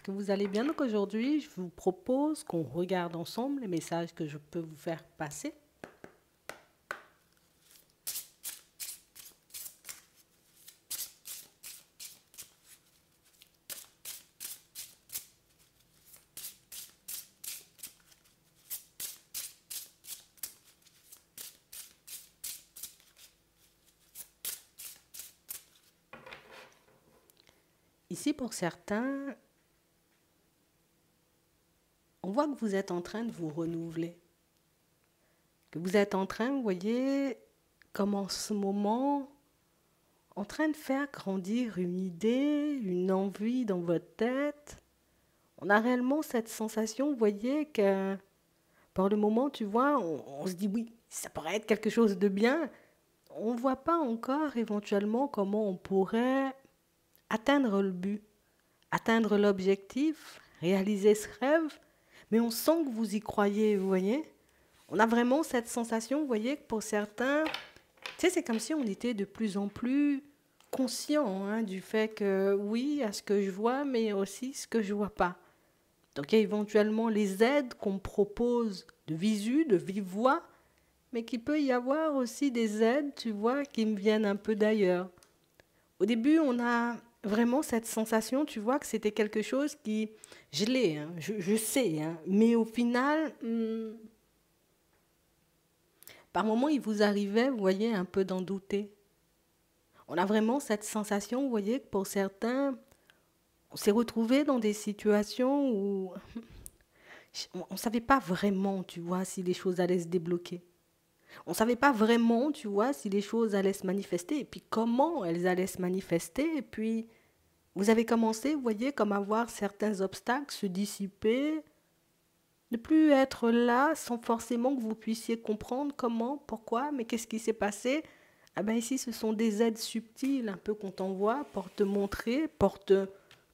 J'espère que vous allez bien. Donc aujourd'hui, je vous propose qu'on regarde ensemble les messages que je peux vous faire passer. Ici, pour certains, on voit que vous êtes en train de vous renouveler. Que vous êtes en train, vous voyez, comme en ce moment, en train de faire grandir une idée, une envie dans votre tête. On a réellement cette sensation, vous voyez, que par le moment, tu vois, on se dit oui, ça pourrait être quelque chose de bien. On ne voit pas encore éventuellement comment on pourrait atteindre le but, atteindre l'objectif, réaliser ce rêve, mais on sent que vous y croyez, vous voyez. On a vraiment cette sensation, vous voyez, que pour certains, tu sais, c'est comme si on était de plus en plus conscient du fait que oui, il y a ce que je vois, mais aussi ce que je ne vois pas. Donc il y a éventuellement les aides qu'on me propose de visu, de vive voix, mais qu'il peut y avoir aussi des aides, tu vois, qui me viennent un peu d'ailleurs. Au début, on a vraiment cette sensation, tu vois, que c'était quelque chose qui... Je l'ai, je sais, mais au final, par moments, il vous arrivait, vous voyez, un peu d'en douter. On a vraiment cette sensation, vous voyez, que pour certains, on s'est retrouvé dans des situations où on ne savait pas vraiment, tu vois, si les choses allaient se débloquer. On ne savait pas vraiment, tu vois, si les choses allaient se manifester, et puis comment elles allaient se manifester, et puis vous avez commencé, vous voyez, comme à voir certains obstacles se dissiper, ne plus être là sans forcément que vous puissiez comprendre comment, pourquoi, mais qu'est-ce qui s'est passé. Ah ben ici, ce sont des aides subtiles, un peu qu'on t'envoie pour te montrer, pour te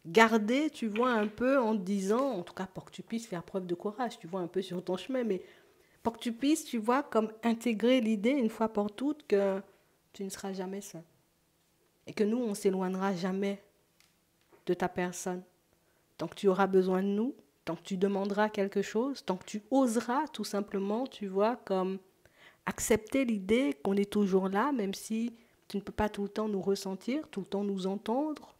garder, tu vois, un peu en te disant, en tout cas pour que tu puisses faire preuve de courage, tu vois, un peu sur ton chemin, mais pour que tu puisses, tu vois, comme intégrer l'idée une fois pour toutes que tu ne seras jamais seul. Et que nous, on ne s'éloignera jamais de ta personne. Tant que tu auras besoin de nous, tant que tu demanderas quelque chose, tant que tu oseras tout simplement, tu vois, comme accepter l'idée qu'on est toujours là, même si tu ne peux pas tout le temps nous ressentir, tout le temps nous entendre,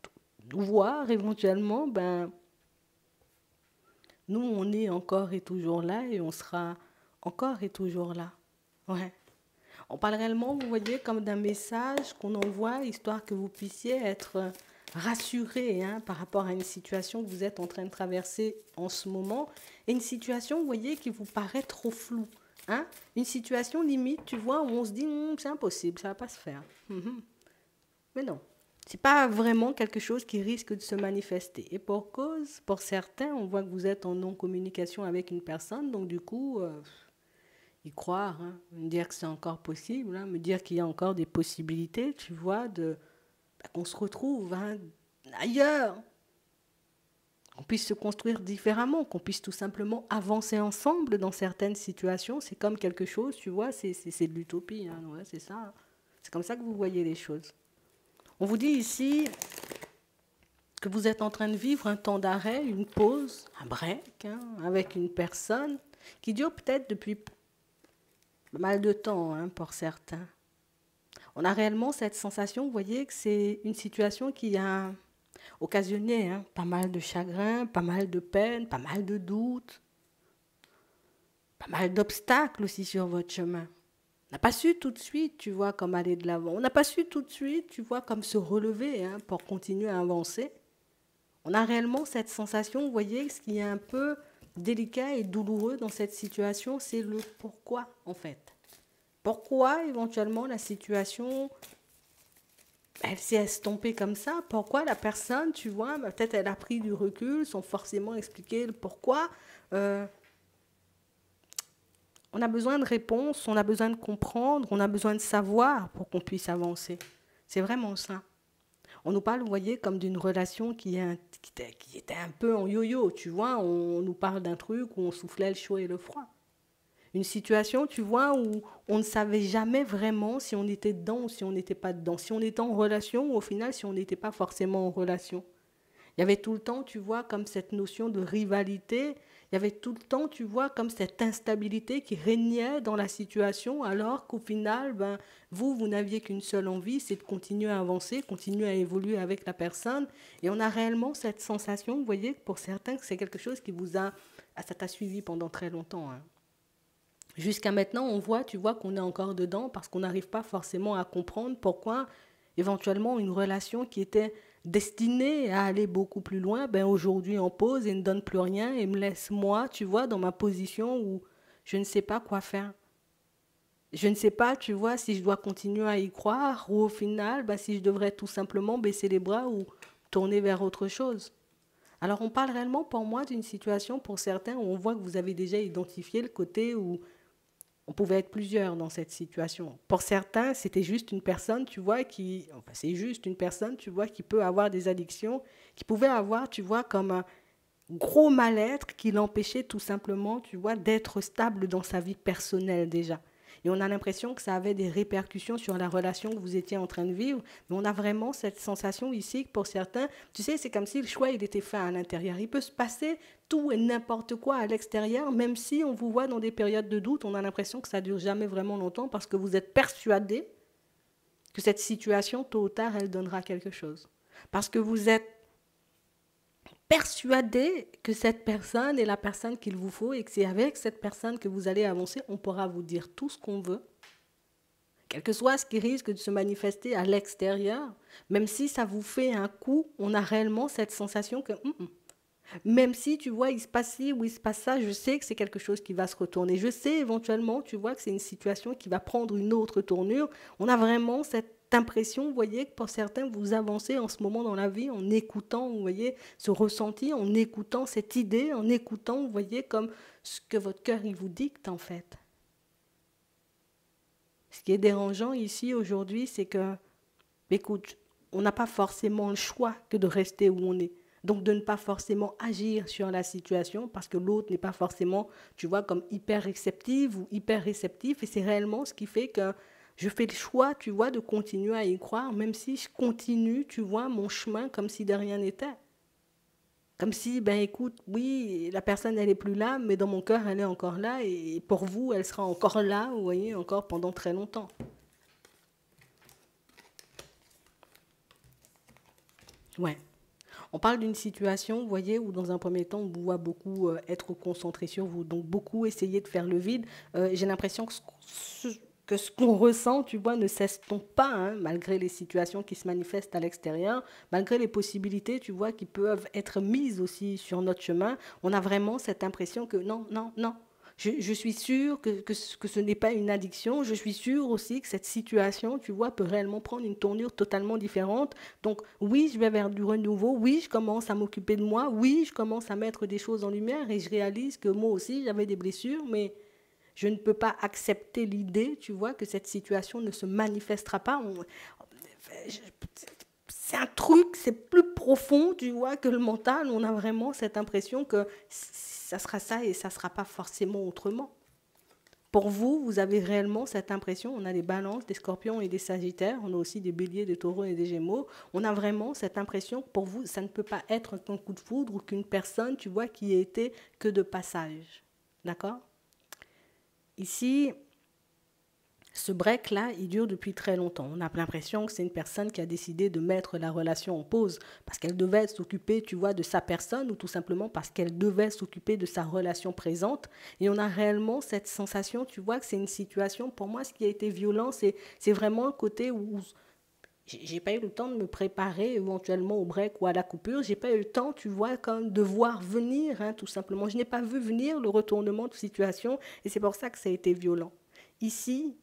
nous voir éventuellement, ben, nous, on est encore et toujours là et on sera encore et toujours là. Ouais. On parle réellement, vous voyez, comme d'un message qu'on envoie, histoire que vous puissiez être rassuré par rapport à une situation que vous êtes en train de traverser en ce moment. Et une situation, vous voyez, qui vous paraît trop floue. Une situation limite, tu vois, où on se dit, c'est impossible, ça ne va pas se faire. Mais non, ce n'est pas vraiment quelque chose qui risque de se manifester. Et pour cause, pour certains, on voit que vous êtes en non-communication avec une personne, donc du coup... y croire, me dire que c'est encore possible, me dire qu'il y a encore des possibilités, tu vois, qu'on se retrouve ailleurs, qu'on puisse se construire différemment, qu'on puisse tout simplement avancer ensemble dans certaines situations. C'est comme quelque chose, tu vois, c'est de l'utopie, ouais, c'est ça. C'est comme ça que vous voyez les choses. On vous dit ici que vous êtes en train de vivre un temps d'arrêt, une pause, un break, avec une personne qui dure peut-être depuis pas mal de temps pour certains. On a réellement cette sensation, vous voyez, que c'est une situation qui a occasionné pas mal de chagrin, pas mal de peine, pas mal de doutes, pas mal d'obstacles aussi sur votre chemin. On n'a pas su tout de suite, tu vois, comme aller de l'avant. On n'a pas su tout de suite, tu vois, comme se relever pour continuer à avancer. On a réellement cette sensation, vous voyez, ce qui est un peu délicat et douloureux dans cette situation, c'est le pourquoi, en fait. Pourquoi, éventuellement, la situation, elle s'est estompée comme ça? Pourquoi la personne, tu vois, peut-être elle a pris du recul sans forcément expliquer le pourquoi. On a besoin de réponses, on a besoin de comprendre, on a besoin de savoir pour qu'on puisse avancer. C'est vraiment ça. On nous parle, vous voyez, comme d'une relation qui était un peu en yo-yo, tu vois. On nous parle d'un truc où on soufflait le chaud et le froid. Une situation, tu vois, où on ne savait jamais vraiment si on était dedans ou si on n'était pas dedans. Si on était en relation ou au final si on n'était pas forcément en relation. Il y avait tout le temps, tu vois, comme cette notion de rivalité. Il y avait tout le temps, tu vois, comme cette instabilité qui régnait dans la situation, alors qu'au final, ben, vous n'aviez qu'une seule envie, c'est de continuer à avancer, continuer à évoluer avec la personne. Et on a réellement cette sensation, vous voyez, pour certains, que c'est quelque chose qui vous a, ça t'a suivi pendant très longtemps, hein. Jusqu'à maintenant, on voit, tu vois, qu'on est encore dedans parce qu'on n'arrive pas forcément à comprendre pourquoi, éventuellement, une relation qui était destinée à aller beaucoup plus loin, ben aujourd'hui en pause et ne donne plus rien et me laisse moi, tu vois, dans ma position où je ne sais pas quoi faire. Je ne sais pas, tu vois, si je dois continuer à y croire ou au final, ben, si je devrais tout simplement baisser les bras ou tourner vers autre chose. Alors on parle réellement pour moi d'une situation pour certains où on voit que vous avez déjà identifié le côté où on pouvait être plusieurs dans cette situation. Pour certains, c'était juste une personne, tu vois, enfin, c'est juste une personne, tu vois, qui peut avoir des addictions, qui pouvait avoir, tu vois, comme un gros mal-être qui l'empêchait tout simplement, tu vois, d'être stable dans sa vie personnelle déjà. Et on a l'impression que ça avait des répercussions sur la relation que vous étiez en train de vivre. Mais on a vraiment cette sensation ici que pour certains, tu sais, c'est comme si le choix il était fait à l'intérieur. Il peut se passer tout et n'importe quoi à l'extérieur, même si on vous voit dans des périodes de doute, on a l'impression que ça ne dure jamais vraiment longtemps parce que vous êtes persuadé que cette situation, tôt ou tard, elle donnera quelque chose. Parce que vous êtes persuadé que cette personne est la personne qu'il vous faut et que c'est avec cette personne que vous allez avancer. On pourra vous dire tout ce qu'on veut, quel que soit ce qui risque de se manifester à l'extérieur, même si ça vous fait un coup, on a réellement cette sensation que même si tu vois, il se passe ci ou il se passe ça, je sais que c'est quelque chose qui va se retourner. Je sais éventuellement, tu vois, que c'est une situation qui va prendre une autre tournure. On a vraiment cette impression, vous voyez, que pour certains, vous avancez en ce moment dans la vie en écoutant, vous voyez, ce ressenti, en écoutant cette idée, en écoutant, vous voyez, comme ce que votre cœur, il vous dicte en fait. Ce qui est dérangeant ici aujourd'hui, c'est que, écoute, on n'a pas forcément le choix que de rester où on est. Donc de ne pas forcément agir sur la situation parce que l'autre n'est pas forcément, tu vois, comme hyper réceptive ou hyper réceptif. Et c'est réellement ce qui fait que je fais le choix, tu vois, de continuer à y croire, même si je continue, tu vois, mon chemin comme si de rien n'était. Comme si, ben écoute, oui, la personne, elle est plus là, mais dans mon cœur, elle est encore là. Et pour vous, elle sera encore là, vous voyez, encore pendant très longtemps. Ouais. On parle d'une situation, vous voyez, où dans un premier temps, on vous voit beaucoup être concentré sur vous, donc beaucoup essayer de faire le vide. J'ai l'impression que ce qu'on ressent, tu vois, ne s'estompe pas, hein, malgré les situations qui se manifestent à l'extérieur, malgré les possibilités, tu vois, qui peuvent être mises aussi sur notre chemin. On a vraiment cette impression que non, non, non. Je suis sûre que ce n'est pas une addiction. Je suis sûre aussi que cette situation, tu vois, peut réellement prendre une tournure totalement différente. Donc oui, je vais vers du renouveau. Oui, je commence à m'occuper de moi. Oui, je commence à mettre des choses en lumière et je réalise que moi aussi, j'avais des blessures, mais je ne peux pas accepter l'idée, tu vois, que cette situation ne se manifestera pas. C'est un truc, c'est plus profond, tu vois, que le mental. On a vraiment cette impression que ça sera ça et ça ne sera pas forcément autrement. Pour vous, vous avez réellement cette impression, on a des balances, des scorpions et des sagittaires, on a aussi des béliers, des taureaux et des gémeaux, on a vraiment cette impression que pour vous, ça ne peut pas être qu'un coup de foudre ou qu'une personne, tu vois, qui a été que de passage. D'accord? Ici, ce break-là, il dure depuis très longtemps. On a l'impression que c'est une personne qui a décidé de mettre la relation en pause parce qu'elle devait s'occuper, tu vois, de sa personne ou tout simplement parce qu'elle devait s'occuper de sa relation présente. Et on a réellement cette sensation, tu vois, que c'est une situation, pour moi, ce qui a été violent, c'est vraiment le côté où j'ai pas eu le temps de me préparer éventuellement au break ou à la coupure. J'ai pas eu le temps, tu vois, comme de voir venir, hein, tout simplement. Je n'ai pas vu venir le retournement de situation et c'est pour ça que ça a été violent. Ici,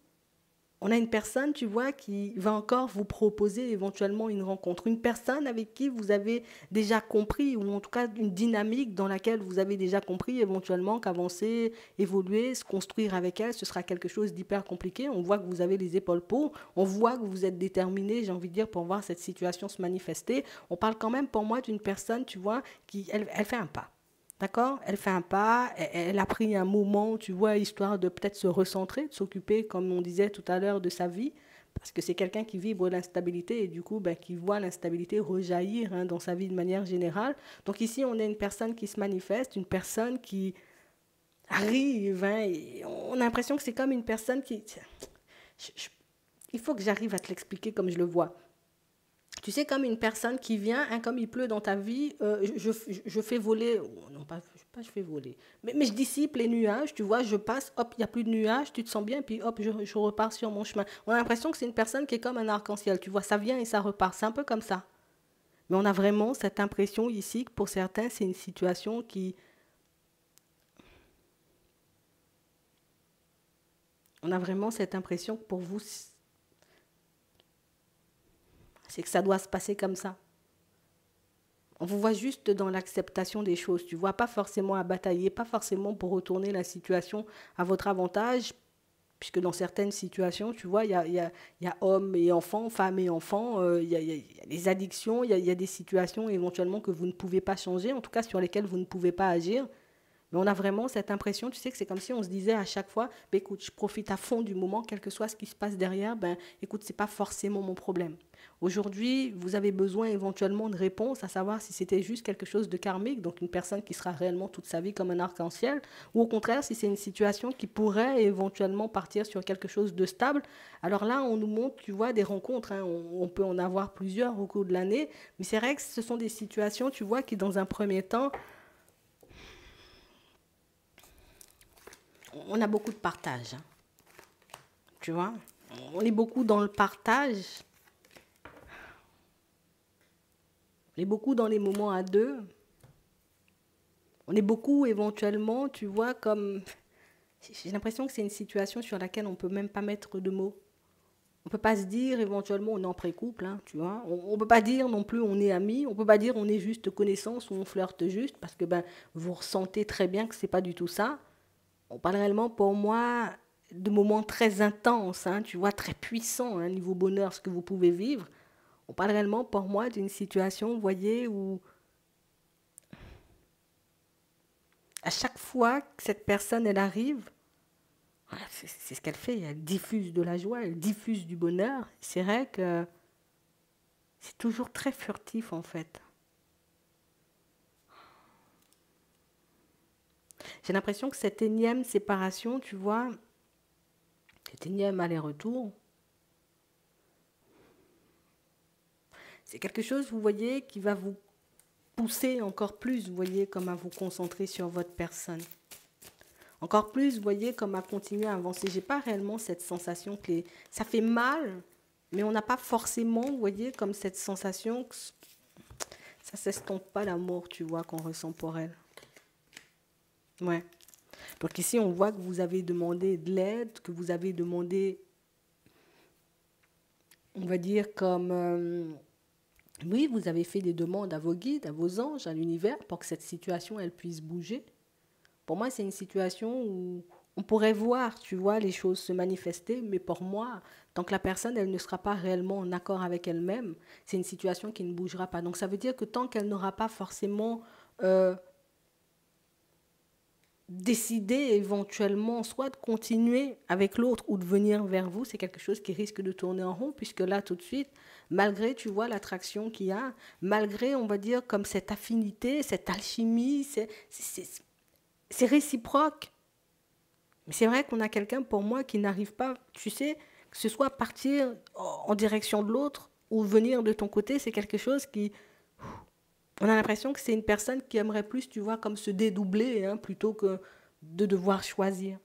on a une personne, tu vois, qui va encore vous proposer éventuellement une rencontre. Une personne avec qui vous avez déjà compris, ou en tout cas une dynamique dans laquelle vous avez déjà compris éventuellement qu'avancer, évoluer, se construire avec elle, ce sera quelque chose d'hyper compliqué. On voit que vous avez les épaules pour, on voit que vous êtes déterminé, j'ai envie de dire, pour voir cette situation se manifester. On parle quand même pour moi d'une personne, tu vois, qui elle fait un pas. D'accord? Elle fait un pas, elle a pris un moment, tu vois, histoire de peut-être se recentrer, de s'occuper, comme on disait tout à l'heure, de sa vie, Parce que c'est quelqu'un qui vibre l'instabilité et du coup, ben, qui voit l'instabilité rejaillir hein, dans sa vie de manière générale. Donc ici, on a une personne qui se manifeste, une personne qui arrive. Hein, et on a l'impression que c'est comme une personne qui... il faut que j'arrive à te l'expliquer comme je le vois. Tu sais, comme une personne qui vient, hein, comme il pleut dans ta vie, je fais voler, oh, non pas je fais voler, mais je dissipe les nuages, tu vois, je passe, hop, il n'y a plus de nuages, tu te sens bien, puis hop, je repars sur mon chemin. On a l'impression que c'est une personne qui est comme un arc-en-ciel, tu vois, ça vient et ça repart, c'est un peu comme ça. Mais on a vraiment cette impression ici que pour certains, c'est une situation qui... On a vraiment cette impression que pour vous, c'est que ça doit se passer comme ça. On vous voit juste dans l'acceptation des choses. Tu ne vois pas forcément à batailler, pas forcément pour retourner la situation à votre avantage, puisque dans certaines situations, tu vois, il y a hommes et enfants, femmes et enfants, il y a des addictions, il y a des situations éventuellement que vous ne pouvez pas changer, en tout cas sur lesquelles vous ne pouvez pas agir. Mais on a vraiment cette impression, tu sais, que c'est comme si on se disait à chaque fois, ben, écoute, je profite à fond du moment, quel que soit ce qui se passe derrière, ben, écoute, ce n'est pas forcément mon problème. Aujourd'hui, vous avez besoin éventuellement de réponses, à savoir si c'était juste quelque chose de karmique, donc une personne qui sera réellement toute sa vie comme un arc-en-ciel, ou au contraire, si c'est une situation qui pourrait éventuellement partir sur quelque chose de stable. Alors là, on nous montre, tu vois, des rencontres, hein, on peut en avoir plusieurs au cours de l'année, mais c'est vrai que ce sont des situations, tu vois, qui dans un premier temps, on a beaucoup de partage, hein, tu vois. On est beaucoup dans le partage. On est beaucoup dans les moments à deux. On est beaucoup éventuellement, tu vois, comme... J'ai l'impression que c'est une situation sur laquelle on ne peut même pas mettre de mots. On ne peut pas se dire éventuellement on est en pré-couple, hein, tu vois. On ne peut pas dire non plus on est amis. On ne peut pas dire on est juste connaissance ou on flirte juste parce que ben, vous ressentez très bien que ce n'est pas du tout ça. On parle réellement pour moi de moments très intenses, hein, tu vois, très puissants, hein, niveau bonheur, ce que vous pouvez vivre. On parle réellement pour moi d'une situation, vous voyez, où à chaque fois que cette personne, elle arrive, c'est ce qu'elle fait, elle diffuse de la joie, elle diffuse du bonheur. C'est vrai que c'est toujours très furtif en fait. J'ai l'impression que cette énième séparation, tu vois, cet énième aller-retour, c'est quelque chose, vous voyez, qui va vous pousser encore plus, vous voyez, comme à vous concentrer sur votre personne. Encore plus, vous voyez, comme à continuer à avancer. Je n'ai pas réellement cette sensation que ça fait mal, mais on n'a pas forcément, vous voyez, comme cette sensation que ça ne s'estompe pas l'amour, tu vois, qu'on ressent pour elle. Ouais. Donc ici, on voit que vous avez demandé de l'aide, que vous avez demandé, on va dire, comme... oui, vous avez fait des demandes à vos guides, à vos anges, à l'univers, pour que cette situation, elle puisse bouger. Pour moi, c'est une situation où on pourrait voir, tu vois, les choses se manifester, mais pour moi, tant que la personne, elle ne sera pas réellement en accord avec elle-même, c'est une situation qui ne bougera pas. Donc ça veut dire que tant qu'elle n'aura pas forcément décidé éventuellement soit de continuer avec l'autre ou de venir vers vous, c'est quelque chose qui risque de tourner en rond, puisque là, tout de suite, malgré, tu vois, l'attraction qu'il y a, malgré, on va dire, comme cette affinité, cette alchimie, c'est réciproque. Mais c'est vrai qu'on a quelqu'un pour moi qui n'arrive pas, tu sais, que ce soit partir en direction de l'autre ou venir de ton côté, c'est quelque chose qui... On a l'impression que c'est une personne qui aimerait plus, tu vois, comme se dédoubler, hein, plutôt que de devoir choisir.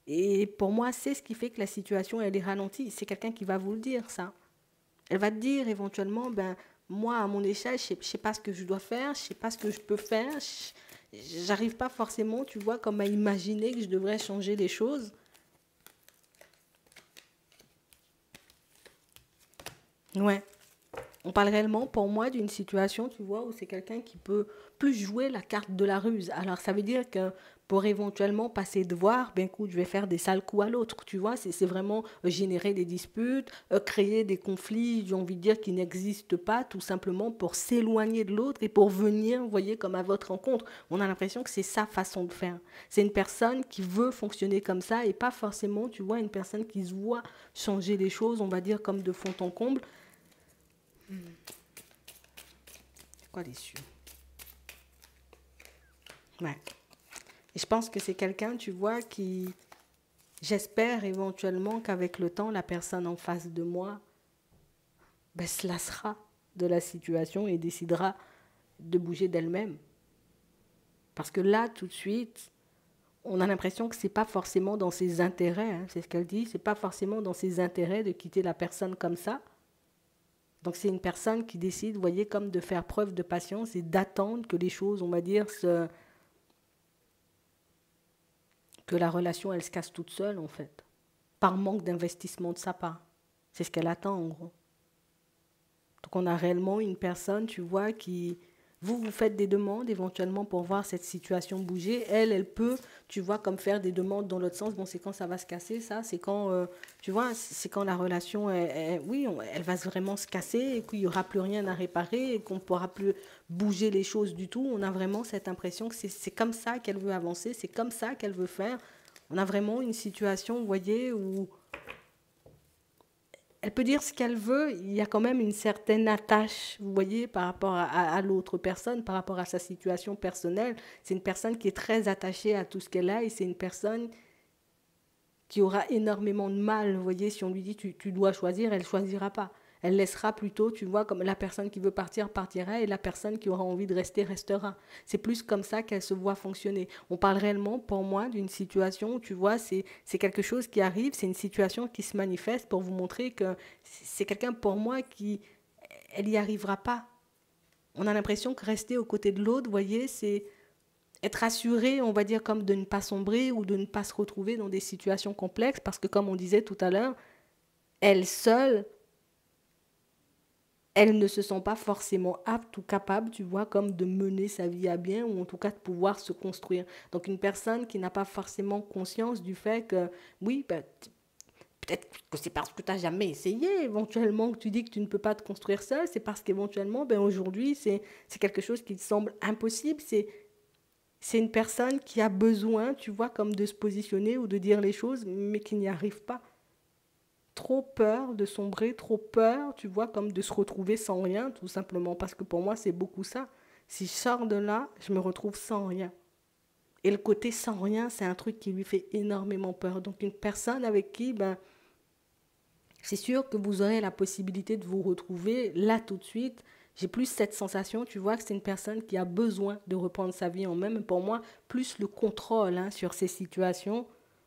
Et pour moi, c'est ce qui fait que la situation, elle est ralentie. C'est quelqu'un qui va vous le dire, ça. Elle va te dire éventuellement, ben, moi, à mon échelle, je ne sais pas ce que je dois faire, je ne sais pas ce que je peux faire, j'arrive pas forcément, tu vois, comme à imaginer que je devrais changer les choses. Ouais. On parle réellement, pour moi, d'une situation, tu vois, où c'est quelqu'un qui peut plus jouer la carte de la ruse. Alors, ça veut dire que pour éventuellement passer de voir, ben écoute, je vais faire des sales coups à l'autre, tu vois. C'est vraiment générer des disputes, créer des conflits, j'ai envie de dire, qui n'existent pas, tout simplement pour s'éloigner de l'autre et pour venir, vous voyez, comme à votre rencontre. On a l'impression que c'est sa façon de faire. C'est une personne qui veut fonctionner comme ça et pas forcément, tu vois, une personne qui se voit changer les choses, on va dire, comme de fond en comble. C'est quoi les cieux? Ouais. Et je pense que c'est quelqu'un, tu vois, qui... J'espère éventuellement qu'avec le temps, la personne en face de moi ben, se lassera de la situation et décidera de bouger d'elle-même. Parce que là, tout de suite, on a l'impression que ce n'est pas forcément dans ses intérêts, hein, c'est ce qu'elle dit, ce n'est pas forcément dans ses intérêts de quitter la personne comme ça. Donc c'est une personne qui décide, vous voyez, comme de faire preuve de patience et d'attendre que les choses, on va dire, que la relation, elle se casse toute seule, en fait, par manque d'investissement de sa part. C'est ce qu'elle attend, en gros. Donc on a réellement une personne, tu vois, qui... vous faites des demandes éventuellement pour voir cette situation bouger. Elle peut, tu vois, comme faire des demandes dans l'autre sens. Bon, c'est quand ça va se casser, ça. C'est quand, tu vois, c'est quand la relation, oui, elle va vraiment se casser et qu'il n'y aura plus rien à réparer et qu'on ne pourra plus bouger les choses du tout. On a vraiment cette impression que c'est comme ça qu'elle veut avancer, c'est comme ça qu'elle veut faire. On a vraiment une situation, vous voyez, où... Elle peut dire ce qu'elle veut, il y a quand même une certaine attache, vous voyez, par rapport à l'autre personne, par rapport à sa situation personnelle. C'est une personne qui est très attachée à tout ce qu'elle a et c'est une personne qui aura énormément de mal, vous voyez, si on lui dit tu dois choisir, elle ne choisira pas. Elle laissera plutôt, tu vois, comme la personne qui veut partir, partira, et la personne qui aura envie de rester, restera. C'est plus comme ça qu'elle se voit fonctionner. On parle réellement, pour moi, d'une situation où, tu vois, c'est quelque chose qui arrive, c'est une situation qui se manifeste pour vous montrer que c'est quelqu'un, pour moi, qui, elle n'y arrivera pas. On a l'impression que rester aux côtés de l'autre, vous voyez, c'est être assuré, on va dire, comme de ne pas sombrer ou de ne pas se retrouver dans des situations complexes, parce que comme on disait tout à l'heure, elle seule, elle ne se sent pas forcément apte ou capable, tu vois, comme de mener sa vie à bien ou en tout cas de pouvoir se construire. Donc une personne qui n'a pas forcément conscience du fait que, oui, ben, peut-être que c'est parce que tu n'as jamais essayé, éventuellement, que tu dis que tu ne peux pas te construire seul, c'est parce qu'éventuellement, ben, aujourd'hui, c'est quelque chose qui te semble impossible, c'est une personne qui a besoin, tu vois, comme de se positionner ou de dire les choses, mais qui n'y arrive pas. Trop peur de sombrer, trop peur, tu vois, comme de se retrouver sans rien, tout simplement. Parce que pour moi, c'est beaucoup ça. Si je sors de là, je me retrouve sans rien. Et le côté sans rien, c'est un truc qui lui fait énormément peur. Donc une personne avec qui, ben, c'est sûr que vous aurez la possibilité de vous retrouver là tout de suite. J'ai plus cette sensation, tu vois, que c'est une personne qui a besoin de reprendre sa vie en main. Mais pour moi, plus le contrôle hein, sur ces situations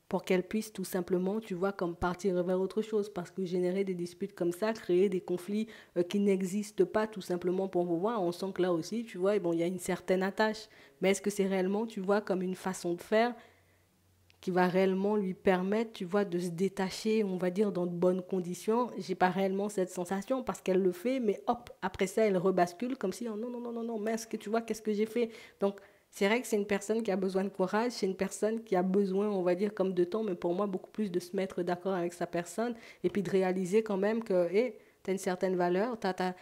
pour qu'elle puisse tout simplement, tu vois, comme partir vers autre chose. Parce que générer des disputes comme ça, créer des conflits qui n'existent pas tout simplement pour vous voir, on sent que là aussi, tu vois, bon, il y a une certaine attache. Mais est-ce que c'est réellement, tu vois, comme une façon de faire qui va réellement lui permettre, tu vois, de se détacher, on va dire, dans de bonnes conditions. J'ai pas réellement cette sensation parce qu'elle le fait, mais hop, après ça, elle rebascule comme si, oh, non, non, non, non, non, mince, que tu vois, qu'est-ce que j'ai fait? Donc, c'est vrai que c'est une personne qui a besoin de courage, c'est une personne qui a besoin, on va dire, comme de temps, mais pour moi, beaucoup plus de se mettre d'accord avec sa personne et puis de réaliser quand même que, hé, tu as une certaine valeur, t'as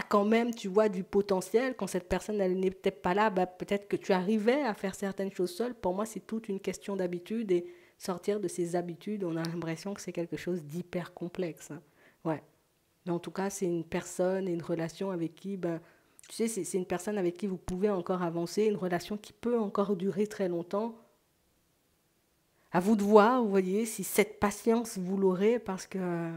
quand même, tu vois, du potentiel. Quand cette personne, elle n'est peut-être pas là, bah, peut-être que tu arrivais à faire certaines choses seule. Pour moi, c'est toute une question d'habitude et sortir de ces habitudes, on a l'impression que c'est quelque chose d'hyper complexe. Hein. Ouais. Mais en tout cas, c'est une personne et une relation avec qui, ben, tu sais, c'est une personne avec qui vous pouvez encore avancer, une relation qui peut encore durer très longtemps. À vous de voir, vous voyez, si cette patience, vous l'aurez, parce que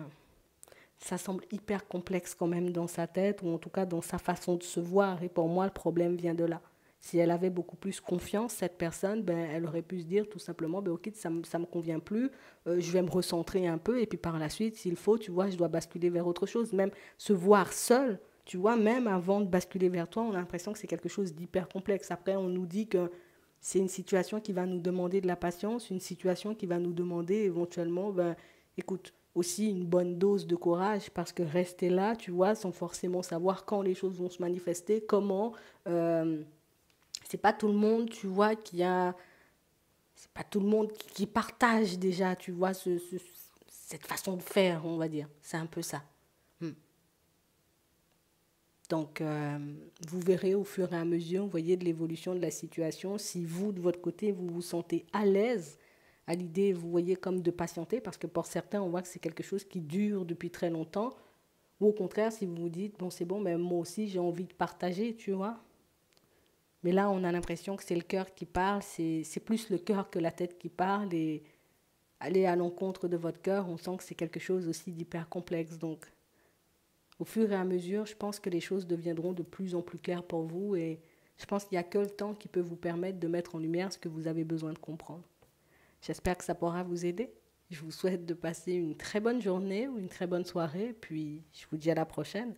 ça semble hyper complexe quand même dans sa tête, ou en tout cas dans sa façon de se voir. Et pour moi, le problème vient de là. Si elle avait beaucoup plus confiance, cette personne, ben, elle aurait pu se dire tout simplement, ben, ok, ça me convient plus, je vais me recentrer un peu, et puis par la suite, s'il faut, tu vois, je dois basculer vers autre chose. Même se voir seul, tu vois, même avant de basculer vers toi, on a l'impression que c'est quelque chose d'hyper complexe. Après, on nous dit que c'est une situation qui va nous demander de la patience, une situation qui va nous demander éventuellement, ben, écoute, aussi une bonne dose de courage parce que rester là, tu vois, sans forcément savoir quand les choses vont se manifester, comment, c'est pas tout le monde, tu vois, c'est pas tout le monde qui partage déjà, tu vois, cette façon de faire, on va dire. C'est un peu ça. Hmm. Donc, vous verrez au fur et à mesure, vous voyez, de l'évolution de la situation, si vous, de votre côté, vous vous sentez à l'aise à l'idée, vous voyez, comme de patienter, parce que pour certains, on voit que c'est quelque chose qui dure depuis très longtemps, ou au contraire, si vous vous dites, bon, c'est bon, mais moi aussi, j'ai envie de partager, tu vois. Mais là, on a l'impression que c'est le cœur qui parle, c'est plus le cœur que la tête qui parle, et aller à l'encontre de votre cœur, on sent que c'est quelque chose aussi d'hyper complexe. Donc, au fur et à mesure, je pense que les choses deviendront de plus en plus claires pour vous, et je pense qu'il n'y a que le temps qui peut vous permettre de mettre en lumière ce que vous avez besoin de comprendre. J'espère que ça pourra vous aider. Je vous souhaite de passer une très bonne journée ou une très bonne soirée, puis je vous dis à la prochaine.